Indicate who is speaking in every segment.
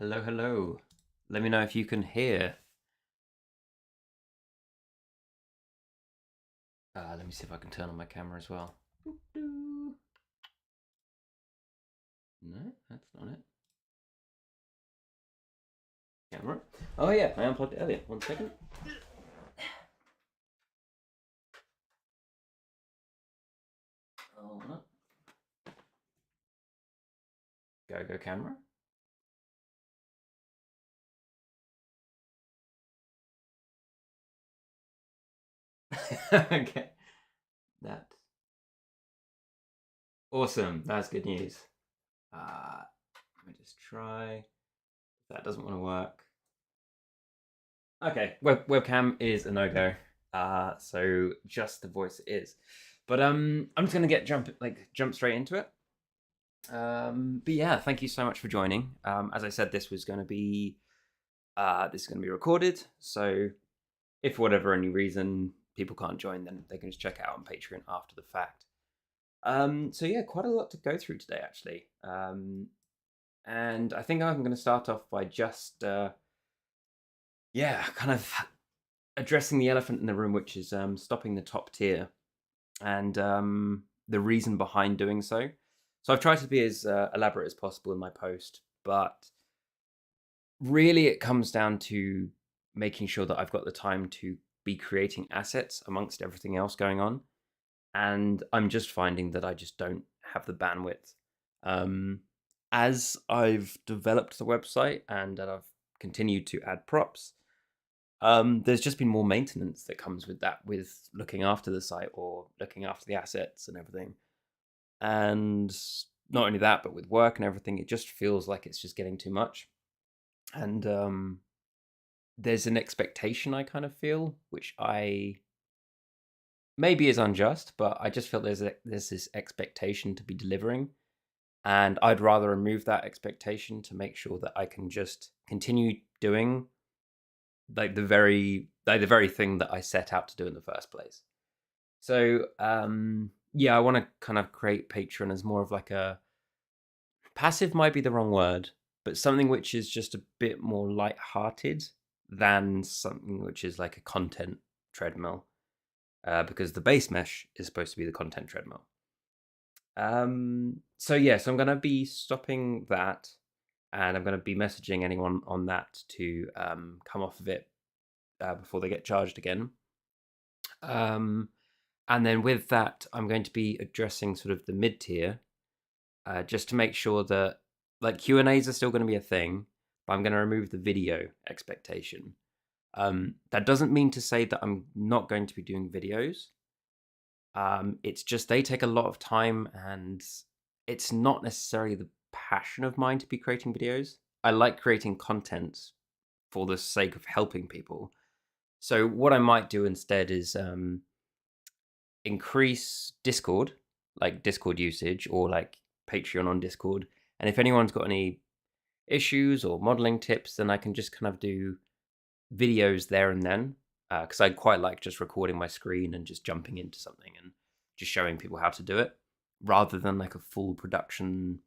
Speaker 1: Hello, hello. Let me know if you can hear. Let me see if I can turn on my camera as well. No, that's not it. Camera. Oh yeah, I unplugged it earlier. 1 second. Oh no. Go camera. Okay. That's awesome. That's good news. Let me just try. That doesn't want to work. Okay, webcam is a no-go. So just the voice is. But I'm just gonna jump straight into it. But yeah, thank you so much for joining. As I said, this is going to be recorded. So if for whatever any reason people can't join, then they can just check it out on Patreon after the fact. So yeah, quite a lot to go through today, actually. And I think I'm going to start off by just kind of addressing the elephant in the room, which is stopping the top tier, and the reason behind doing so. So I've tried to be as elaborate as possible in my post, but really it comes down to making sure that I've got the time to be creating assets amongst everything else going on. And I'm just finding that I just don't have the bandwidth. As I've developed the website and that I've continued to add props, there's just been more maintenance that comes with that, with looking after the site or looking after the assets and everything. And not only that, but with work and everything, it just feels like it's just getting too much. And there's an expectation I kind of feel, which I maybe is unjust, but I just feel there's this expectation to be delivering, and I'd rather remove that expectation to make sure that I can just continue doing the very thing that I set out to do in the first place. So yeah, I want to kind of create Patreon as more of like a passive, might be the wrong word, but something which is just a bit more light-hearted than something which is like a content treadmill, because the base mesh is supposed to be the content treadmill. So I'm going to be stopping that, and I'm going to be messaging anyone on that to come off of it before they get charged again. And then with that, I'm going to be addressing sort of the mid tier, just to make sure that like Q&As are still going to be a thing, but I'm going to remove the video expectation. That doesn't mean to say that I'm not going to be doing videos. It's just they take a lot of time, and it's not necessarily the passion of mine to be creating videos. I like creating content for the sake of helping people. So what I might do instead is increase Discord, like Discord usage, or like Patreon on Discord. And if anyone's got any issues or modeling tips, then I can just kind of do videos there and then, because I quite like just recording my screen and just jumping into something and just showing people how to do it, rather than like a full production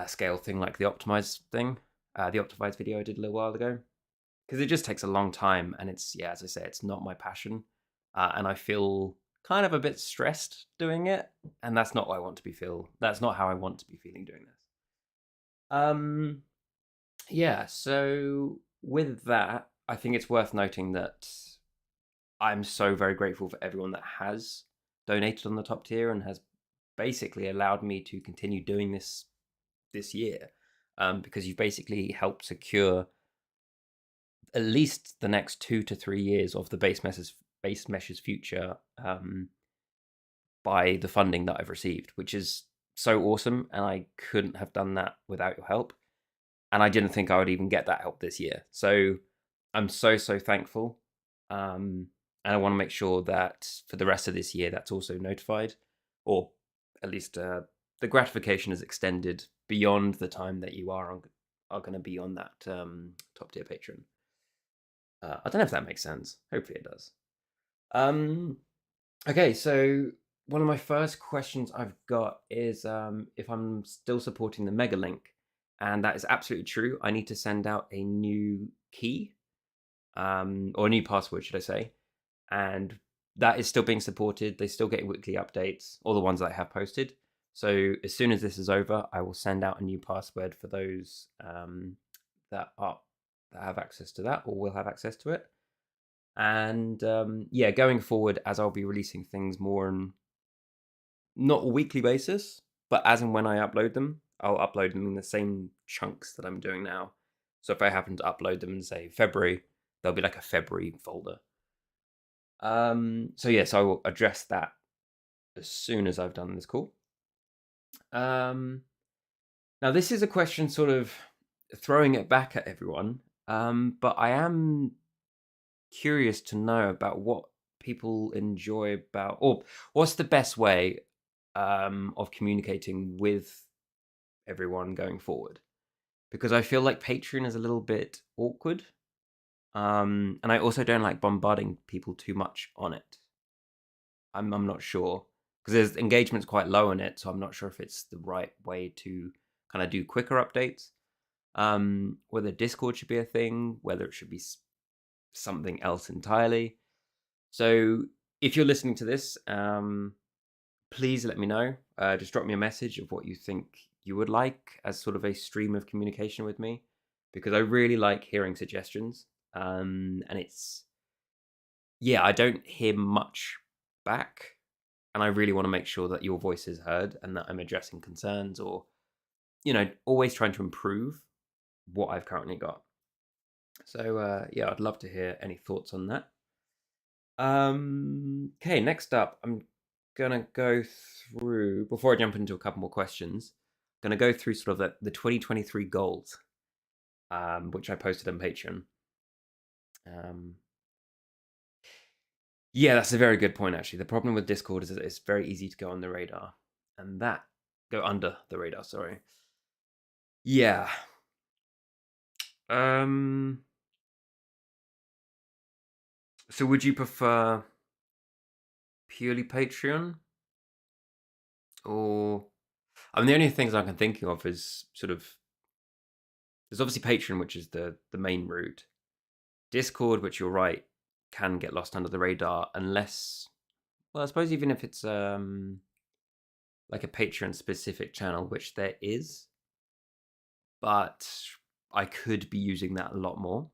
Speaker 1: scale thing like the optimized thing, the optimized video I did a little while ago, because it just takes a long time, and it's, yeah, as I say, it's not my passion, and I feel kind of a bit stressed doing it, and that's not what I want to be feel. That's not how I want to be feeling doing this. Um, yeah. So with that, I think it's worth noting that I'm so very grateful for everyone that has donated on the top tier and has basically allowed me to continue doing this year, because you've basically helped secure at least the next 2 to 3 years of the base mesh's future, by the funding that I've received, which is so awesome, and I couldn't have done that without your help, and I didn't think I would even get that help this year. So I'm so thankful, and I want to make sure that for the rest of this year that's also notified, or at least the gratification is extended beyond the time that you are going to be on that top tier Patreon. I don't know if that makes sense. Hopefully it does. Okay, so one of my first questions I've got is if I'm still supporting the Mega Link, and that is absolutely true. I need to send out a new key, or a new password, should I say? And that is still being supported. They still get weekly updates, all the ones that I have posted. So as soon as this is over, I will send out a new password for those that have access to that or will have access to it. And yeah, going forward, as I'll be releasing things more on not a weekly basis, but as and when I upload them, I'll upload them in the same chunks that I'm doing now. So if I happen to upload them in, say, February, there'll be like a February folder. So yes, I will address that as soon as I've done this call. Now this is a question sort of throwing it back at everyone, but I am curious to know about what people enjoy about, or what's the best way of communicating with everyone going forward, because I feel like Patreon is a little bit awkward, and I also don't like bombarding people too much on it. I'm not sure, because there's engagement's quite low on it, so I'm not sure if it's the right way to kind of do quicker updates. Whether Discord should be a thing, whether it should be something else entirely. So if you're listening to this, please let me know. Just drop me a message of what you think you would like as sort of a stream of communication with me, because I really like hearing suggestions. And it's, yeah, I don't hear much back, and I really want to make sure that your voice is heard and that I'm addressing concerns, or, always trying to improve what I've currently got. So yeah, I'd love to hear any thoughts on that. Okay, next up, I'm gonna go through, before I jump into a couple more questions, gonna go through sort of the 2023 goals, which I posted on Patreon. Yeah, that's a very good point, actually. The problem with Discord is that it's very easy to go on the radar, and go under the radar, sorry. Yeah. So would you prefer purely Patreon, or, I mean, the only things I can think of is sort of, there's obviously Patreon, which is the main route. Discord, which you're right, can get lost under the radar unless, well, I suppose even if it's like a Patreon specific channel, which there is, but I could be using that a lot more.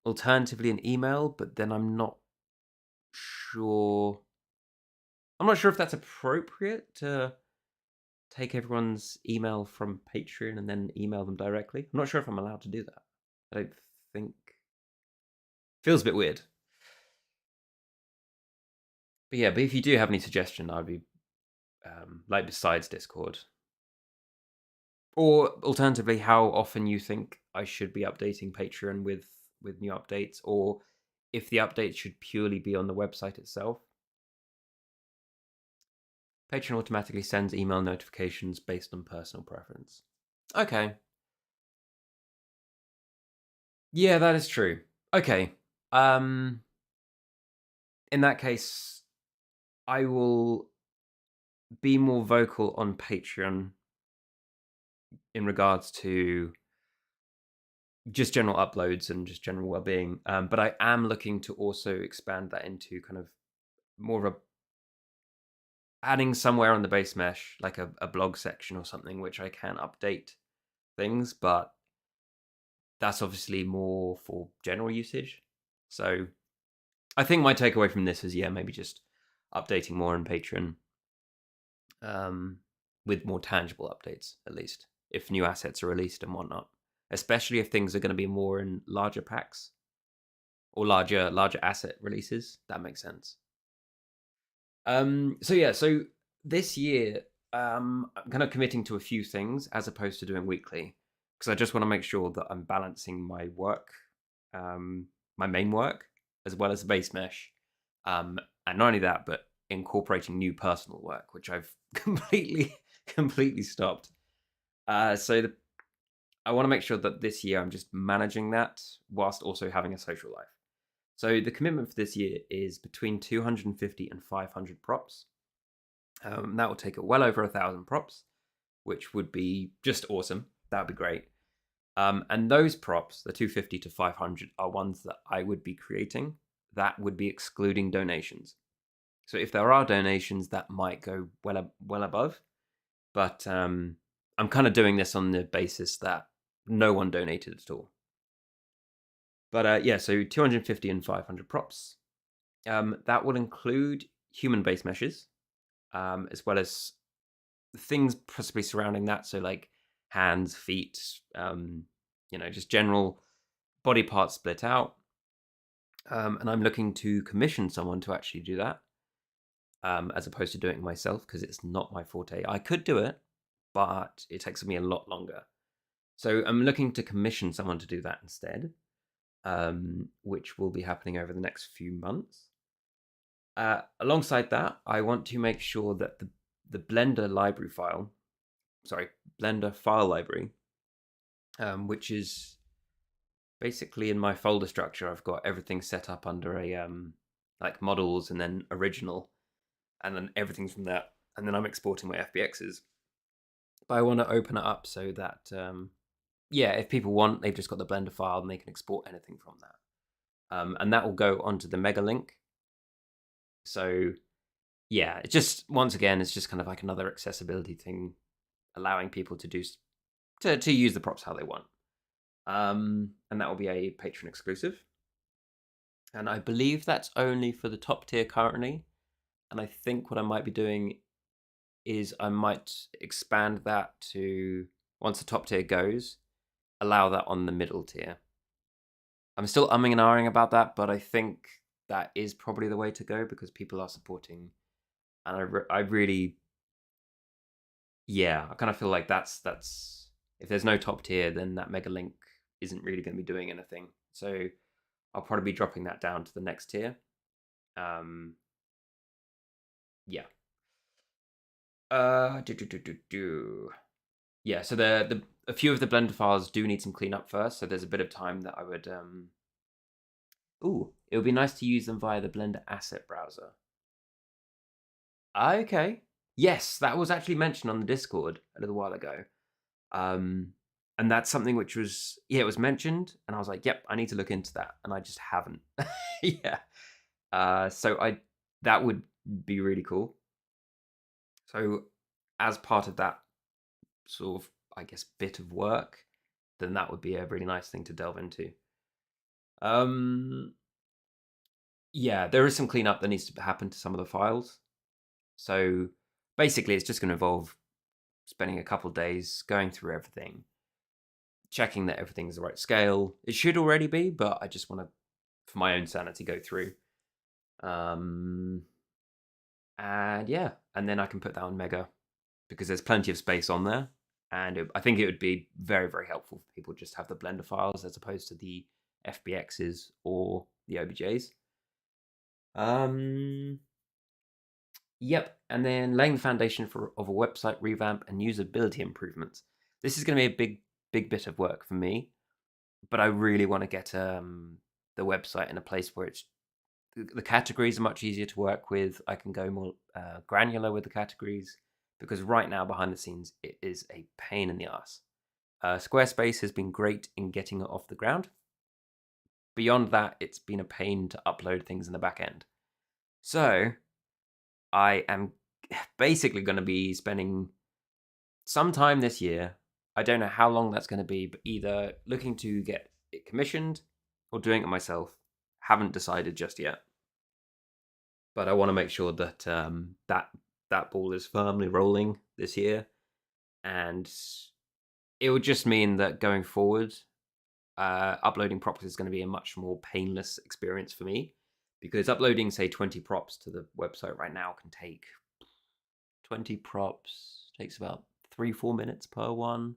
Speaker 1: Alternatively, an email, but then I'm not sure. I'm not sure if that's appropriate to take everyone's email from Patreon and then email them directly. I'm not sure if I'm allowed to do that. I don't think. Feels a bit weird. But yeah, but if you do have any suggestion, I'd be like, besides Discord, or alternatively, how often you think I should be updating Patreon with new updates, or if the updates should purely be on the website itself. Patreon automatically sends email notifications based on personal preference. Okay. Yeah, that is true. Okay. In that case, I will be more vocal on Patreon in regards to just general uploads and just general well-being. But I am looking to also expand that into kind of more of a, adding somewhere on the base mesh, like a blog section or something, which I can update things, but that's obviously more for general usage. So I think my takeaway from this is, yeah, maybe just updating more on Patreon, with more tangible updates, at least, if new assets are released and whatnot, especially if things are going to be more in larger packs or larger asset releases. That makes sense. So yeah, so this year, I'm kind of committing to a few things as opposed to doing weekly, because I just want to make sure that I'm balancing my work, my main work, as well as the base mesh, and not only that, but incorporating new personal work, which I've completely stopped. So I want to make sure that this year I'm just managing that whilst also having a social life. So the commitment for this year is between 250 and 500 props. That will take it well over 1,000 props. which would be just awesome. That would be great. And those props, the 250 to 500, are ones that I would be creating. That would be excluding donations. So if there are donations, that might go well above. But I'm kind of doing this on the basis that no one donated at all. But yeah, so 250 and 500 props. That will include human base meshes, as well as things possibly surrounding that. So like hands, feet, just general body parts split out. And I'm looking to commission someone to actually do that, as opposed to doing it myself, because it's not my forte. I could do it, but it takes me a lot longer. So I'm looking to commission someone to do that instead, which will be happening over the next few months. Alongside that, I want to make sure that the Blender file library, which is basically in my folder structure, I've got everything set up under a like models and then original, and then everything from that, and then I'm exporting my FBXs. But I want to open it up so that if people want, they've just got the Blender file and they can export anything from that, and that will go onto the Mega Link. So yeah, it's just, once again, it's just kind of like another accessibility thing, allowing people to use the props how they want. And that will be a Patreon exclusive. And I believe that's only for the top tier currently. And I think what I might be doing is I might expand that to, once the top tier goes, allow that on the middle tier. I'm still umming and ahhing about that, but I think that is probably the way to go, because people are supporting. And I really, I kind of feel like that's if there's no top tier, then that Mega Link isn't really going to be doing anything. So I'll probably be dropping that down to the next tier. Yeah. Yeah, so a few of the Blender files do need some cleanup first, so there's a bit of time that I would it would be nice to use them via the Blender asset browser. Okay. Yes, that was actually mentioned on the Discord a little while ago. And that's something which was, it was mentioned, and I was like, yep, I need to look into that, and I just haven't. Yeah. So that would be really cool. So as part of that sort of, I guess, bit of work, then that would be a really nice thing to delve into. Yeah, there is some cleanup that needs to happen to some of the files. So basically, it's just going to involve spending a couple of days going through everything, checking that everything's the right scale. It should already be, but I just want to, for my own sanity, go through. And yeah, and then I can put that on Mega, because there's plenty of space on there. And I think it would be very, very helpful for people just have the Blender files as opposed to the FBXs or the OBJs. Yep, and then laying the foundation of a website revamp and usability improvements. This is going to be a big bit of work for me, but I really want to get the website in a place where the categories are much easier to work with. I can go more granular with the categories, because right now, behind the scenes, it is a pain in the ass. Squarespace has been great in getting it off the ground. Beyond that, it's been a pain to upload things in the back end. So I am basically going to be spending some time this year, I don't know how long that's going to be, but either looking to get it commissioned or doing it myself. Haven't decided just yet. But I want to make sure that that ball is firmly rolling this year. And it would just mean that going forward, uploading props is going to be a much more painless experience for me, because uploading, say, 20 props to the website right now can take 20 props, takes about 3-4 minutes per one.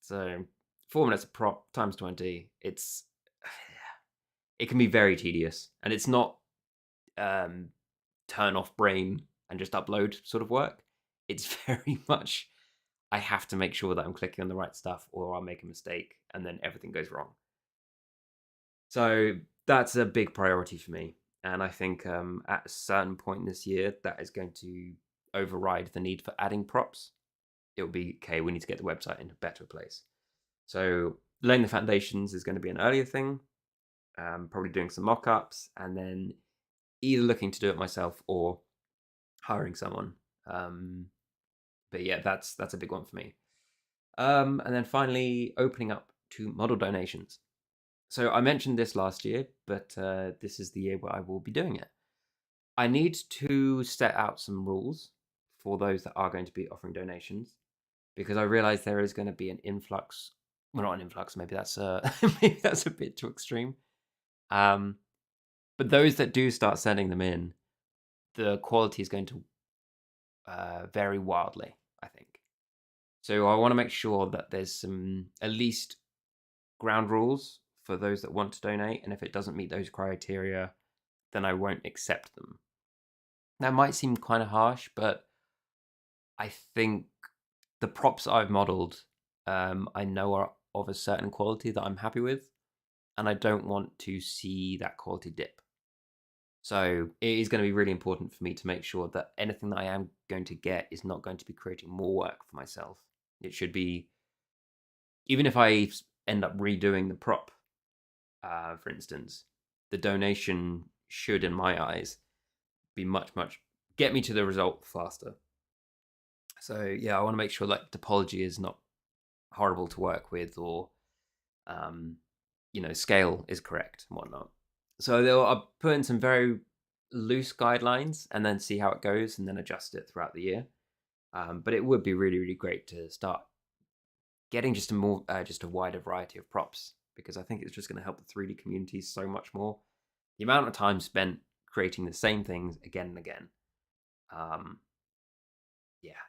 Speaker 1: So 4 minutes a prop times 20, it can be very tedious, and it's not turn off brain and just upload sort of work. It's very much, I have to make sure that I'm clicking on the right stuff, or I'll make a mistake and then everything goes wrong. So that's a big priority for me. And I think at a certain point this year, that is going to override the need for adding props. It will be, okay, we need to get the website in a better place. So laying the foundations is going to be an earlier thing. Probably doing some mock-ups, and then either looking to do it myself or hiring someone. But yeah, that's a big one for me. And then finally, opening up to model donations. So I mentioned this last year, but this is the year where I will be doing it. I need to set out some rules for those that are going to be offering donations, because I realize there is going to be an influx. Well, not an influx. Maybe that's maybe that's a bit too extreme. But those that do start sending them in, the quality is going to vary wildly, I think. So I want to make sure that there's some at least ground rules for those that want to donate, and if it doesn't meet those criteria, then I won't accept them. That might seem kind of harsh, but I think the props I've modeled, I know are of a certain quality that I'm happy with, and I don't want to see that quality dip. So it is going to be really important for me to make sure that anything that I am going to get is not going to be creating more work for myself. It should be, even if I end up redoing the prop, for instance, the donation should, in my eyes, be much get me to the result faster. So yeah, I want to make sure like topology is not horrible to work with, or scale is correct and whatnot. So I'll put in some very loose guidelines and then see how it goes, and then adjust it throughout the year. But it would be really, really great to start getting just a wider variety of props, because I think it's just going to help the 3D community so much more. The amount of time spent creating the same things again and again. Yeah,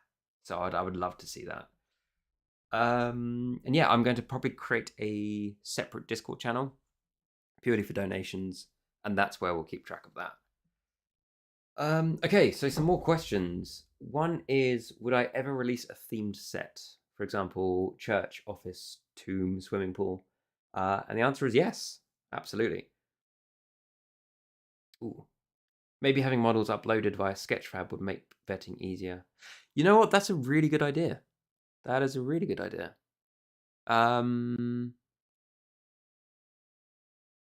Speaker 1: so I would love to see that. And yeah, I'm going to probably create a separate Discord channel purely for donations, and that's where we'll keep track of that. Okay, so some more questions. One is, would I ever release a themed set? For example, church, office, tomb, swimming pool. And the answer is yes, absolutely. Ooh. Maybe having models uploaded via Sketchfab would make vetting easier. You know what? That's a really good idea. That is a really good idea.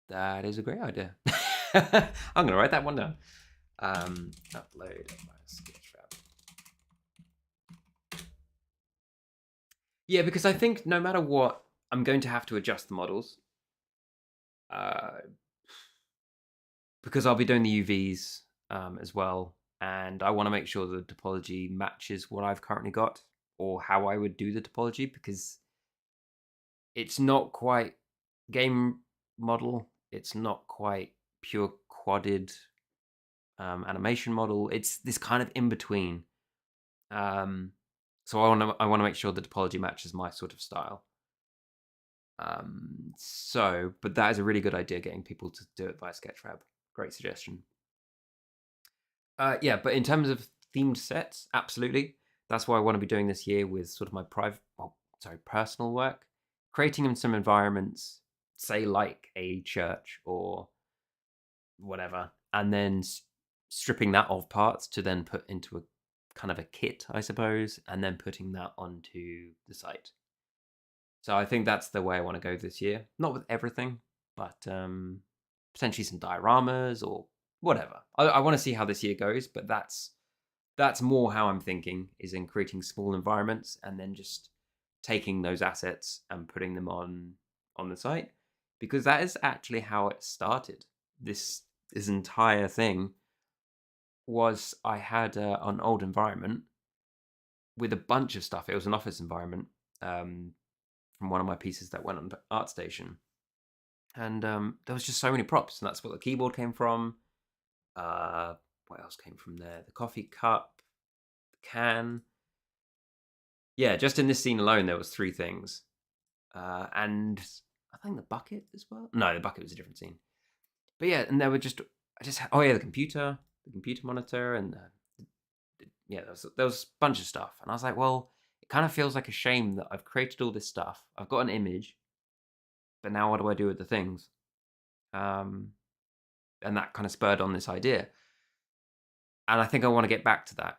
Speaker 1: That is a great idea. I'm gonna write that one down. Upload via Sketchfab. Yeah, because I think no matter what, I'm going to have to adjust the models. Because I'll be doing the UVs as well, and I want to make sure the topology matches what I've currently got, or how I would do the topology, because it's not quite game model, it's not quite pure quadded animation model. It's this kind of in between. So I want to make sure the topology matches my sort of style. But that is a really good idea, getting people to do it via Sketchfab. Great suggestion. Yeah, but in terms of themed sets, absolutely. That's what I want to be doing this year with sort of my personal work, creating in some environments, say like a church or whatever, and then stripping that of parts to then put into a kind of a kit, I suppose, and then putting that onto the site. So I think that's the way I want to go this year. Not with everything, but potentially some dioramas or whatever. I want to see how this year goes, but that's more how I'm thinking, is in creating small environments and then just taking those assets and putting them on the site, because that is actually how it started. This entire thing was, I had an old environment with a bunch of stuff. It was an office environment from one of my pieces that went on ArtStation, and there was just so many props, and that's what the keyboard came from. What else came from there? The coffee cup, the can. Yeah, just in this scene alone, there was 3 things, and I think the bucket as well. No, the bucket was a different scene. But yeah, and there were just the computer monitor, and yeah, there was a bunch of stuff, and I was like, well, it kind of feels like a shame that I've created all this stuff. I've got an image, but now what do I do with the things? And that kind of spurred on this idea. And I think I want to get back to that.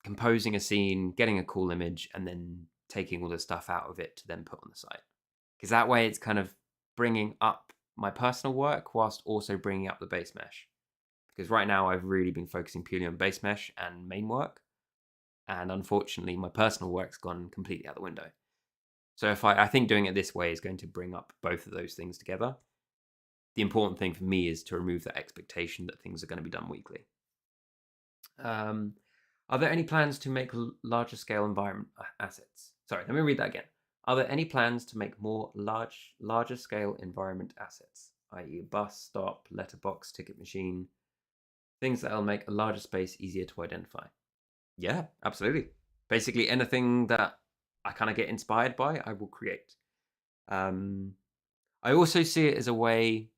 Speaker 1: composing a scene, getting a cool image, and then taking all the stuff out of it to then put on the site. Because that way it's kind of bringing up my personal work whilst also bringing up the base mesh. Because right now I've really been focusing purely on base mesh and main work. And unfortunately, my personal work's gone completely out the window. So if I think doing it this way is going to bring up both of those things together. The important thing for me is to remove that expectation that things are going to be done weekly. Are there any plans to make larger scale environment assets? Sorry, let me read that again. Are there any plans to make larger scale environment assets, i.e. a bus stop, letterbox, ticket machine, things that'll make a larger space easier to identify? Yeah, absolutely. Basically anything that I kind of get inspired by, I will create. I also see it as a way,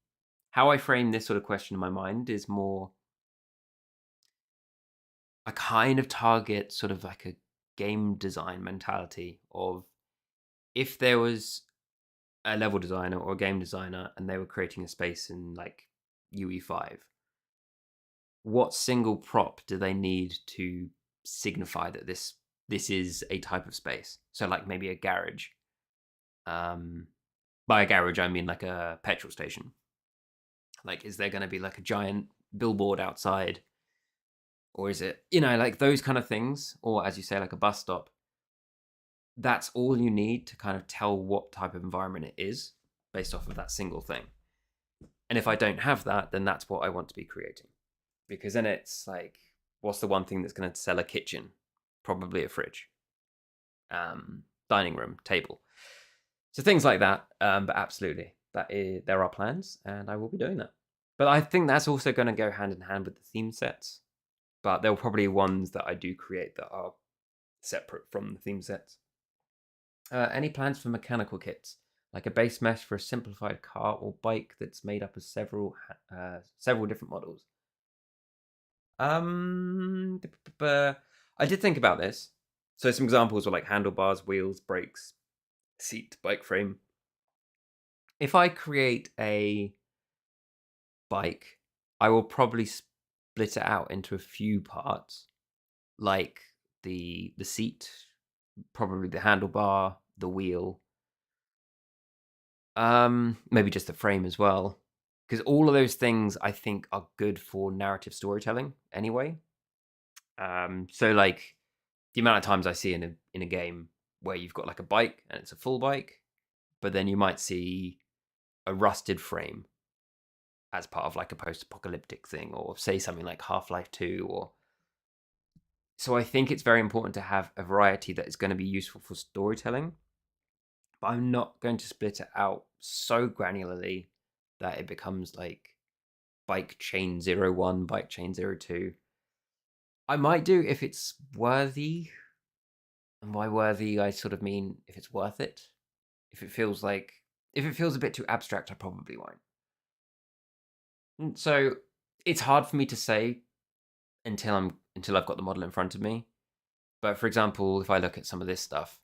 Speaker 1: how I frame this sort of question in my mind is more, I kind of target sort of like a game design mentality of, if there was a level designer or a game designer and they were creating a space in like UE5, what single prop do they need to signify that this is a type of space? So like maybe a garage. By a garage I mean like a petrol station. Like, is there going to be like a giant billboard outside, or is it, like those kind of things, or as you say, like a bus stop? That's all you need to kind of tell what type of environment it is based off of that single thing. And if I don't have that, then that's what I want to be creating. Because then it's like, what's the one thing that's going to sell a kitchen? Probably a fridge, dining room, table. So things like that. But absolutely, there are plans, and I will be doing that. But I think that's also going to go hand in hand with the theme sets. But there will probably ones that I do create that are separate from the theme sets. Any plans for mechanical kits, like a base mesh for a simplified car or bike that's made up of several different models? I did think about this. So some examples were like handlebars, wheels, brakes, seat, bike frame. If I create a bike, I will probably split it out into a few parts, like the seat, probably the handlebar, the wheel, maybe just the frame as well, because all of those things I think are good for narrative storytelling anyway. So like the amount of times I see in a game where you've got like a bike and it's a full bike, but then you might see a rusted frame as part of like a post-apocalyptic thing, or say something like Half-Life 2, or so I think it's very important to have a variety that is going to be useful for storytelling, but I'm not going to split it out so granularly that it becomes like bike chain 01, bike chain 02. I might do if it's worthy. And by worthy, I sort of mean if it's worth it. If it feels a bit too abstract, I probably won't. So it's hard for me to say until I've got the model in front of me. But for example, if I look at some of this stuff,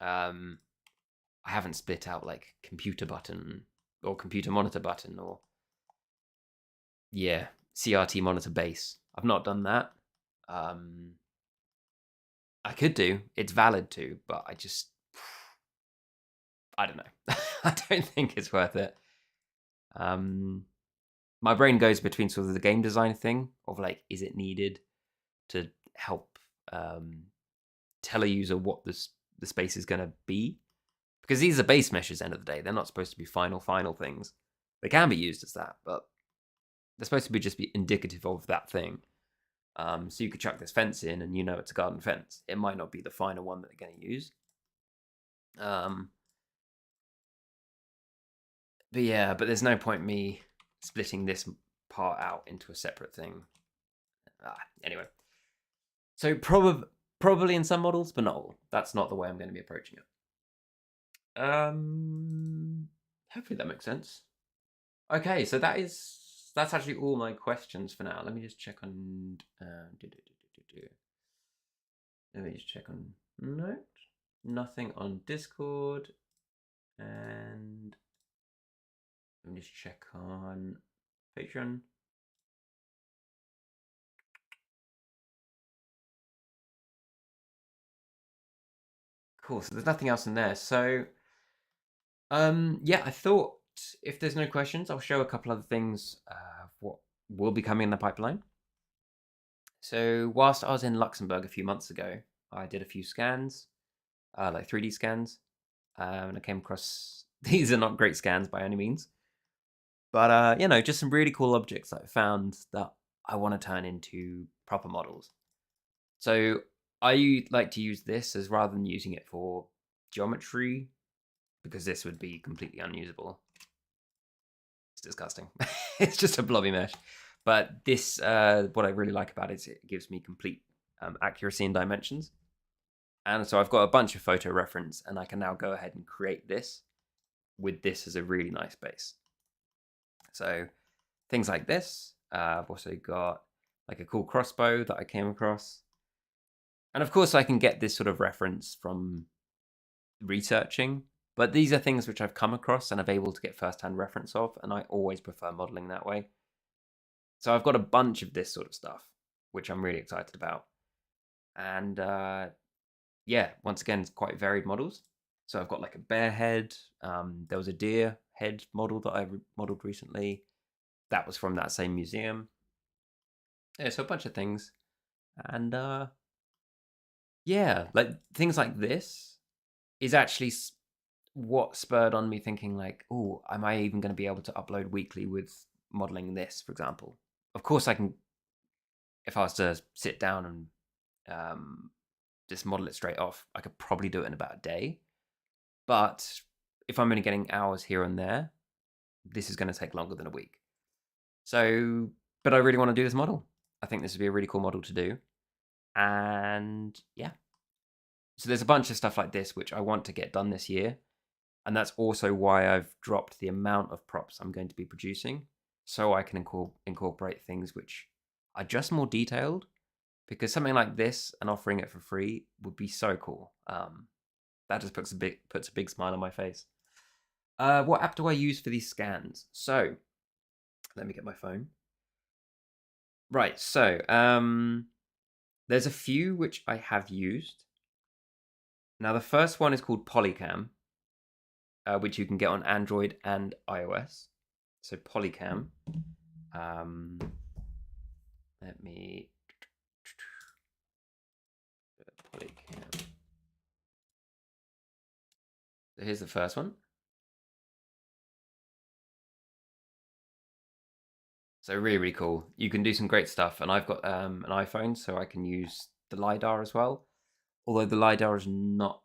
Speaker 1: I haven't split out like computer button or computer monitor button, or CRT monitor base. I've not done that. I could do. It's valid too, but I don't know. I don't think it's worth it. My brain goes between sort of the game design thing of like, is it needed to help tell a user what the space is going to be? Because these are base meshes, end of the day. They're not supposed to be final things. They can be used as that, but they're supposed to be just be indicative of that thing. So you could chuck this fence in and it's a garden fence. It might not be the final one that they're going to use. But there's no point me splitting this part out into a separate thing. Anyway. So probably in some models, but not all. That's not the way I'm going to be approaching it. Hopefully that makes sense. Okay, so that's actually all my questions for now. Let me just check on. Let me just check on. No, nothing on Discord, and let me just check on Patreon. Cool. So there's nothing else in there. So yeah, I thought if there's no questions, I'll show a couple other things of what will be coming in the pipeline. So whilst I was in Luxembourg a few months ago, I did a few scans, like 3D scans, and I came across these are not great scans by any means, but just some really cool objects that I found that I want to turn into proper models. So I like to use this as rather than using it for geometry, because this would be completely unusable. It's disgusting. It's just a blobby mesh. But this, what I really like about it is it gives me complete accuracy in dimensions. And so I've got a bunch of photo reference, and I can now go ahead and create this with this as a really nice base. So things like this. I've also got like a cool crossbow that I came across. And of course, I can get this sort of reference from researching, but these are things which I've come across and I'm able to get first-hand reference of, and I always prefer modeling that way. So I've got a bunch of this sort of stuff, which I'm really excited about. And yeah, once again, it's quite varied models. So I've got like a bear head. There was a deer head model that I modeled recently. That was from that same museum. Yeah, so a bunch of things. And yeah, like things like this is actually what spurred on me thinking like, oh, am I even going to be able to upload weekly with modeling this, for example? Of course, I can, if I was to sit down and just model it straight off, I could probably do it in about a day. But if I'm only getting hours here and there, this is going to take longer than a week. So, but I really want to do this model. I think this would be a really cool model to do. And yeah. So there's a bunch of stuff like this which I want to get done this year. And that's also why I've dropped the amount of props I'm going to be producing, so I can incorporate things which are just more detailed, because something like this and offering it for free would be so cool. That just puts a big smile on my face. What app do I use for these scans? So let me get my phone. Right, so there's a few which I have used. Now the first one is called Polycam, which you can get on Android and iOS. So Polycam. Let me Polycam. So here's the first one. So really, really cool. You can do some great stuff, and I've got an iPhone, so I can use the LiDAR as well. Although the LiDAR is not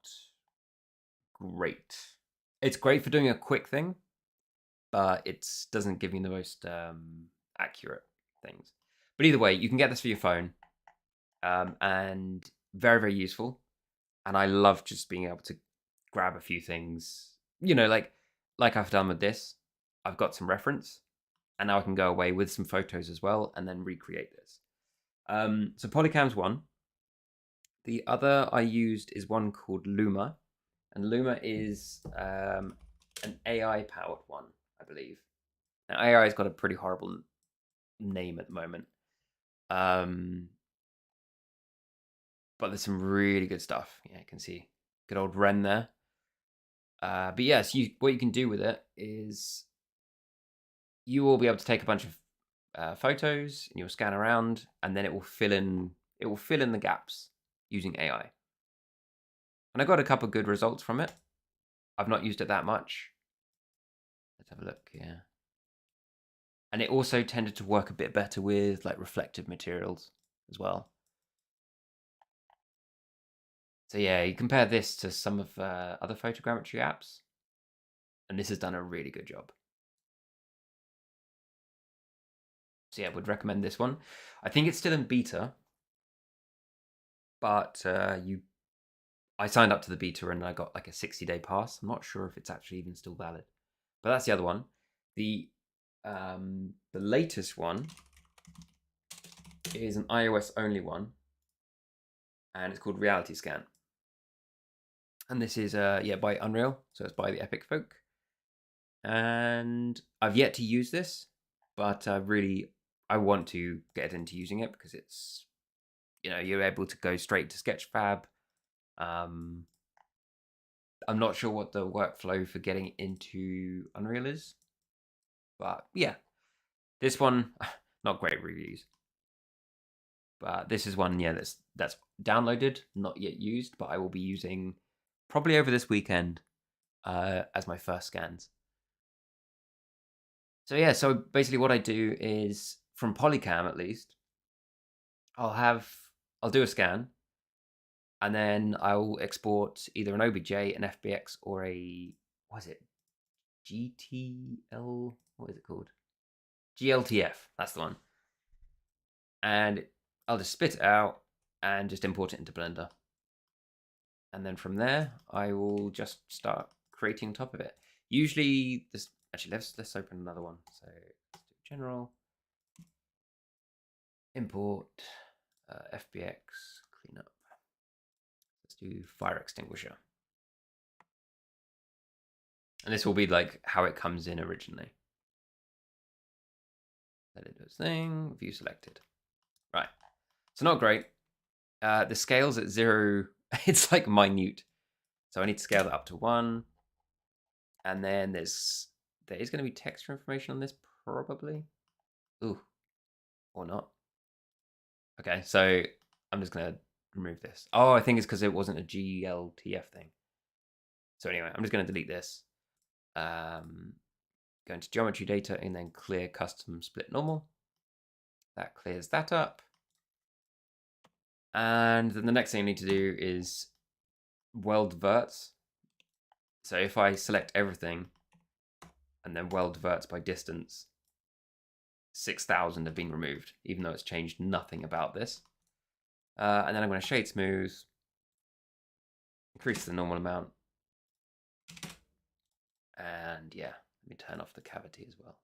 Speaker 1: great. It's great for doing a quick thing, but it doesn't give you the most accurate things. But either way, you can get this for your phone, and very, very useful. And I love just being able to grab a few things, like I've done with this. I've got some reference, and now I can go away with some photos as well, and then recreate this. So Polycam's one. The other I used is one called Luma, and Luma is an AI-powered one, I believe. Now AI's got a pretty horrible name at the moment, but there's some really good stuff. Yeah, you can see good old Ren there. But yes, what you can do with it is you will be able to take a bunch of photos and you'll scan around, and then it will fill in the gaps using AI. And I got a couple of good results from it. I've not used it that much. Let's have a look. Yeah. And it also tended to work a bit better with like reflective materials as well. So yeah, you compare this to some of other photogrammetry apps, and this has done a really good job. So yeah, would recommend this one. I think it's still in beta, but I signed up to the beta and I got like a 60-day pass. I'm not sure if it's actually even still valid, but that's the other one. The latest one is an iOS only one, and it's called Reality Scan. And this is by Unreal, so it's by the Epic Folk. And I've yet to use this, but I want to get into using it because it's you're able to go straight to Sketchfab. I'm not sure what the workflow for getting into Unreal is, but yeah, this one, not great reviews. But this is one, yeah, that's downloaded, not yet used, but I will be using probably over this weekend as my first scans. So yeah, so basically what I do is from Polycam at least, I'll do a scan, and then I'll export either an OBJ, an FBX, or what is it? GTL? What is it called? GLTF. That's the one. And I'll just spit it out and just import it into Blender. And then from there, I will just start creating on top of it. Usually, this actually let's open another one. So let's do general, import, FBX, clean up. Let's do fire extinguisher. And this will be like how it comes in originally. Let it do its thing, view selected. Right, so not great. The scale's at 0, it's like minute. So I need to scale that up to 1. And then there is going to be texture information on this, probably. Ooh, or not. Okay, so I'm just going to remove this. Oh, I think it's because it wasn't a GLTF thing. So anyway, I'm just going to delete this. Go into geometry data and then clear custom split normal. That clears that up. And then the next thing I need to do is weld verts. So if I select everything and then weld verts by distance, 6,000 have been removed, even though it's changed nothing about this. And then I'm going to shade smooth, increase the normal amount, and yeah, let me turn off the cavity as well.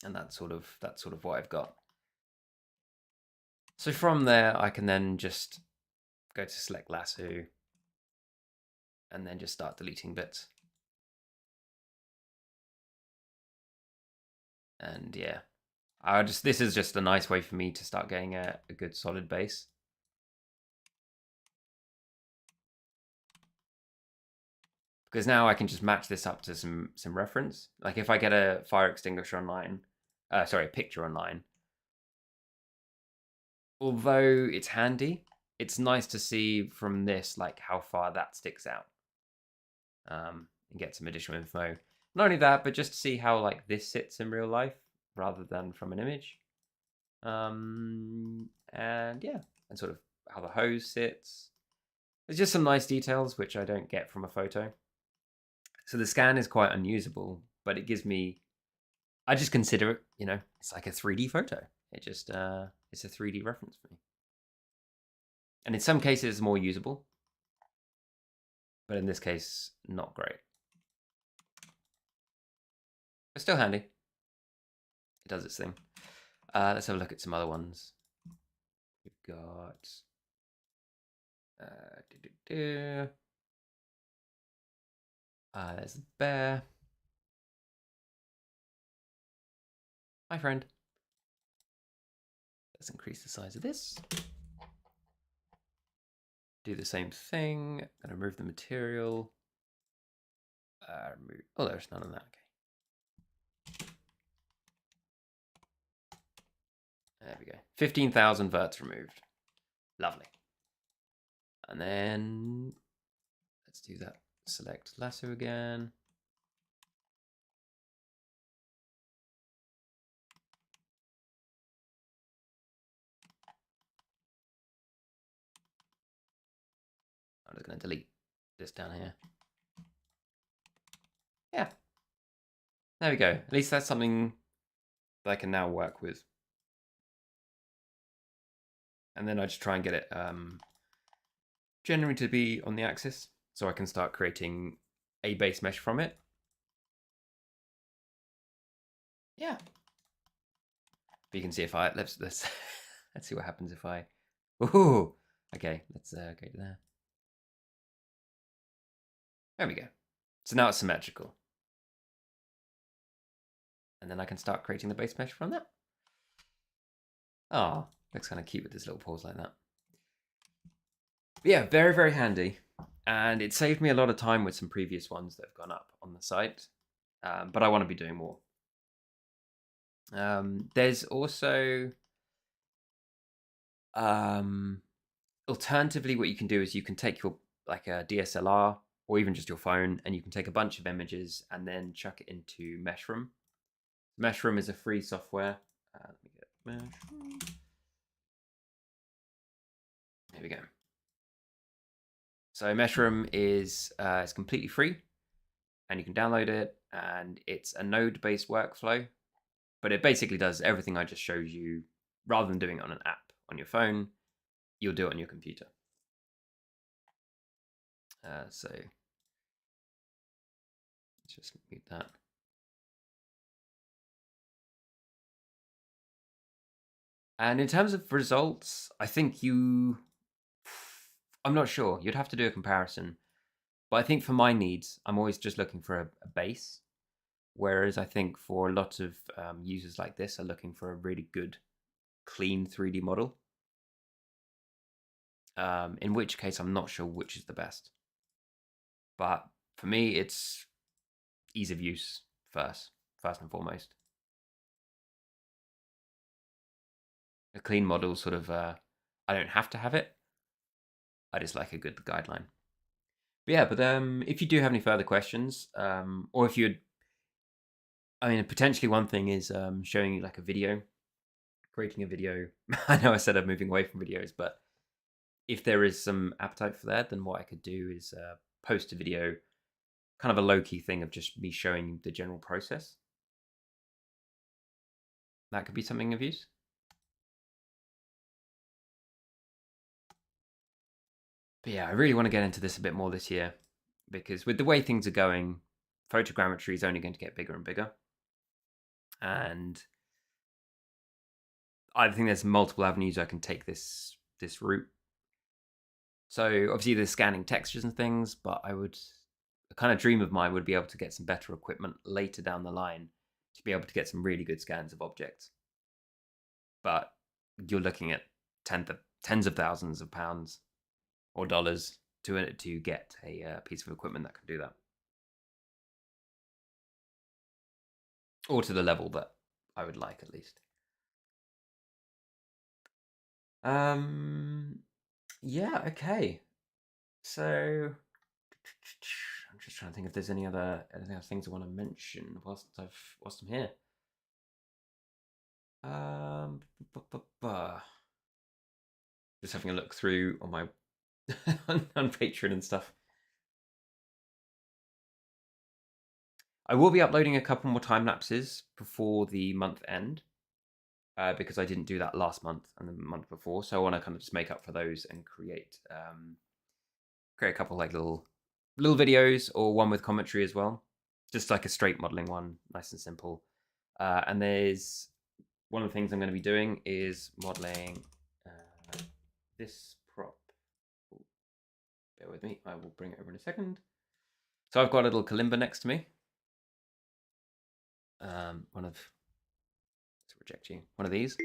Speaker 1: And that's sort of what I've got. So from there, I can then just go to select lasso, and then just start deleting bits. And yeah, this is just a nice way for me to start getting a good solid base. Because now I can just match this up to some reference. Like if I get a fire extinguisher online, a picture online, although it's handy, it's nice to see from this like how far that sticks out, and get some additional info. Not only that, but just to see how like this sits in real life rather than from an image. And yeah, and sort of how the hose sits. There's just some nice details which I don't get from a photo. So the scan is quite unusable, but it gives me, I just consider it, it's like a 3D photo. It just, it's a 3D reference for me. And in some cases, it's more usable. But in this case, not great. But still handy. It does its thing. Let's have a look at some other ones. We've got... there's the bear. Hi, friend. Let's increase the size of this. Do the same thing. I'm gonna remove the material. Oh, there's none of that. Okay. There we go. 15,000 verts removed. Lovely. And then let's do that. Select lasso again. I'm just going to delete this down here. Yeah. There we go. At least that's something that I can now work with. And then I just try and get it generally to be on the axis, so I can start creating a base mesh from it. Yeah. But you can see if I let's let's see what happens if I. Ooh. Okay. Let's go to there. There we go. So now it's symmetrical. And then I can start creating the base mesh from that. Oh, looks kind of cute with this little paws like that. But yeah, very, very handy. and it saved me a lot of time with some previous ones that have gone up on the site. But I want to be doing more. There's also alternatively, what you can do is you can take your like a DSLR or even just your phone, and you can take a bunch of images and then chuck it into Meshroom. Meshroom is a free software. Let me get Meshroom. Here we go. So Meshroom is it's completely free, and you can download it, and it's a node-based workflow, but it basically does everything I just showed you. Rather than doing it on an app on your phone, you'll do it on your computer. So let's just mute that. And in terms of results, I think I'm not sure. You'd have to do a comparison. But I think for my needs, I'm always just looking for a base. Whereas I think for a lot of users like this are looking for a really good, clean 3D model. In which case, I'm not sure which is the best. But for me, it's ease of use first and foremost. A clean model sort of, I don't have to have it. I just like a good guideline. But yeah, but if you do have any further questions, or if you'd, I mean, potentially one thing is showing you like a video, creating a video. I know I said I'm moving away from videos, but if there is some appetite for that, then what I could do is post a video, kind of a low-key thing of just me showing you the general process. That could be something of use. But yeah, I really want to get into this a bit more this year, because with the way things are going, photogrammetry is only going to get bigger and bigger. And I think there's multiple avenues I can take this route. So obviously there's scanning textures and things, but a kind of dream of mine would be able to get some better equipment later down the line to be able to get some really good scans of objects. But you're looking at tens of thousands of pounds or dollars to get a piece of equipment that can do that, or to the level that I would like at least. Yeah, okay. So I'm just trying to think if there's anything else things I want to mention whilst I'm here. Just having a look through on my on Patreon and stuff. I will be uploading a couple more time lapses before the month end, because I didn't do that last month and the month before, so I want to kind of just make up for those and create a couple like little videos, or one with commentary as well, just like a straight modeling one, nice and simple. And there's one of the things I'm going to be doing is modeling this prop. Ooh, bear with me, I will bring it over in a second. So I've got a little kalimba next to me. One of these.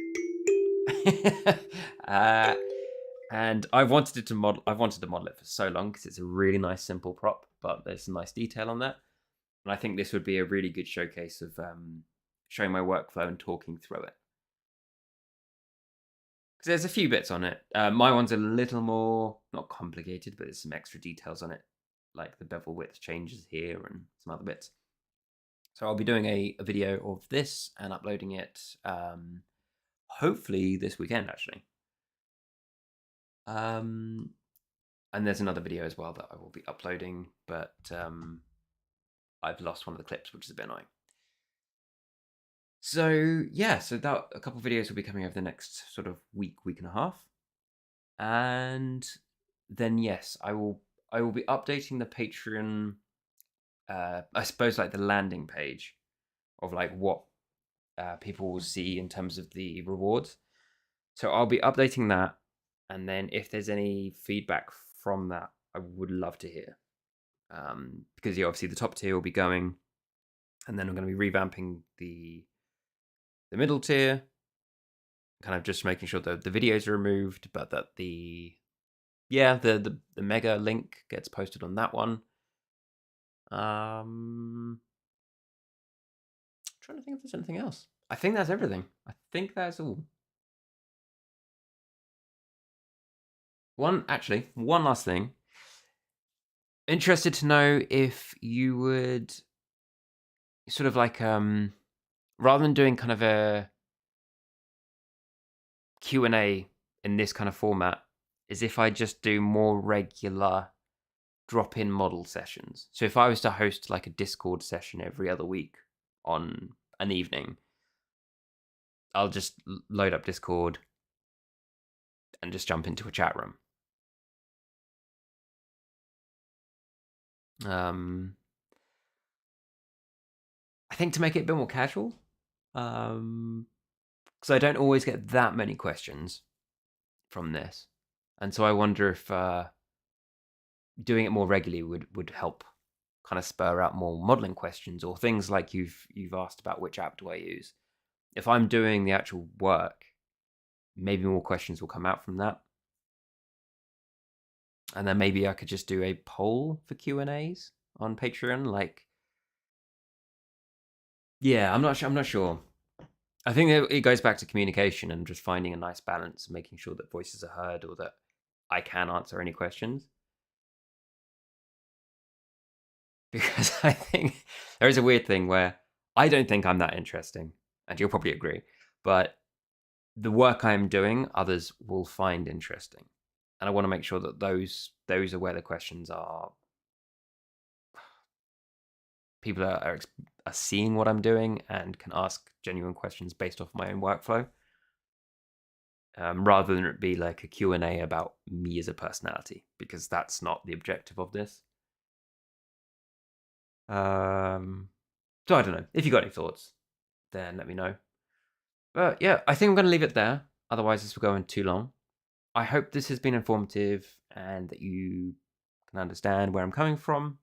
Speaker 1: And I've wanted to model it for so long because it's a really nice simple prop, but there's some nice detail on that. And I think this would be a really good showcase of showing my workflow and talking through it. Because there's a few bits on it. My one's a little more, not complicated, but there's some extra details on it, like the bevel width changes here and some other bits. So I'll be doing a video of this and uploading it hopefully this weekend, actually. And there's another video as well that I will be uploading, but I've lost one of the clips, which is a bit annoying. So yeah, so that a couple of videos will be coming over the next sort of week and a half. And then yes, I will be updating the Patreon, I suppose, like the landing page of like what people will see in terms of the rewards. So I'll be updating that, and then if there's any feedback from that, I would love to hear. Because yeah, obviously the top tier will be going, and then I'm going to be revamping the middle tier, kind of just making sure that the videos are removed, but that the yeah, the mega link gets posted on that one. Trying to think if there's anything else. I think that's everything. I think that's all. One last thing. Interested to know if you would sort of like rather than doing kind of a Q&A in this kind of format, is if I just do more regular drop-in model sessions. So if I was to host like a Discord session every other week on an evening, I'll just load up Discord and just jump into a chat room. I think to make it a bit more casual, because I don't always get that many questions from this, and so I wonder if doing it more regularly would help kind of spur out more modeling questions or things like you've asked about which app do I use. If I'm doing the actual work, maybe more questions will come out from that. And then maybe I could just do a poll for Q&As on Patreon. Like, yeah, I'm not sure. I think it goes back to communication and just finding a nice balance, making sure that voices are heard or that I can answer any questions. Because I think there is a weird thing where I don't think I'm that interesting, and you'll probably agree, but the work I'm doing, others will find interesting. And I want to make sure that those are where the questions are. People are seeing what I'm doing and can ask genuine questions based off my own workflow, rather than it be like a Q&A about me as a personality, because that's not the objective of this. So I don't know. If you got any thoughts, then let me know. But yeah, I think I'm going to leave it there. Otherwise, this will go on too long. I hope this has been informative and that you can understand where I'm coming from.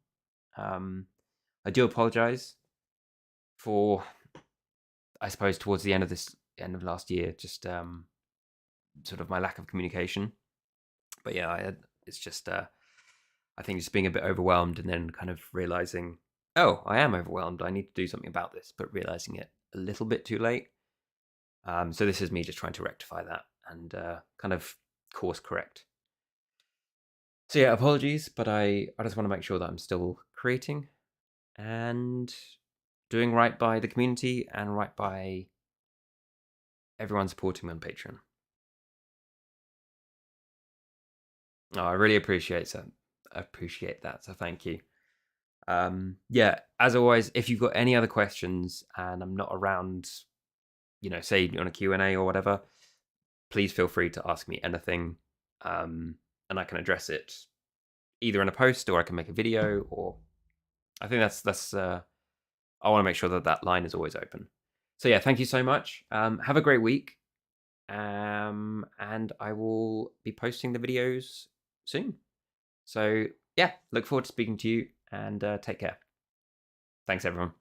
Speaker 1: I do apologize for, I suppose, towards the end of last year, just sort of my lack of communication. But yeah, it's just I think just being a bit overwhelmed and then kind of realizing, oh, I am overwhelmed. I need to do something about this, but realizing it a little bit too late. So this is me just trying to rectify that and kind of course correct. So yeah, apologies, but I just want to make sure that I'm still creating and doing right by the community and right by everyone supporting me on Patreon. Oh, I really appreciate that. So thank you. Yeah, as always, if you've got any other questions and I'm not around, say on a Q&A or whatever, please feel free to ask me anything, and I can address it either in a post or I can make a video. Or I think that's I want to make sure that line is always open. So yeah, thank you so much. Have a great week, and I will be posting the videos soon. So yeah, look forward to speaking to you, and take care. Thanks, everyone.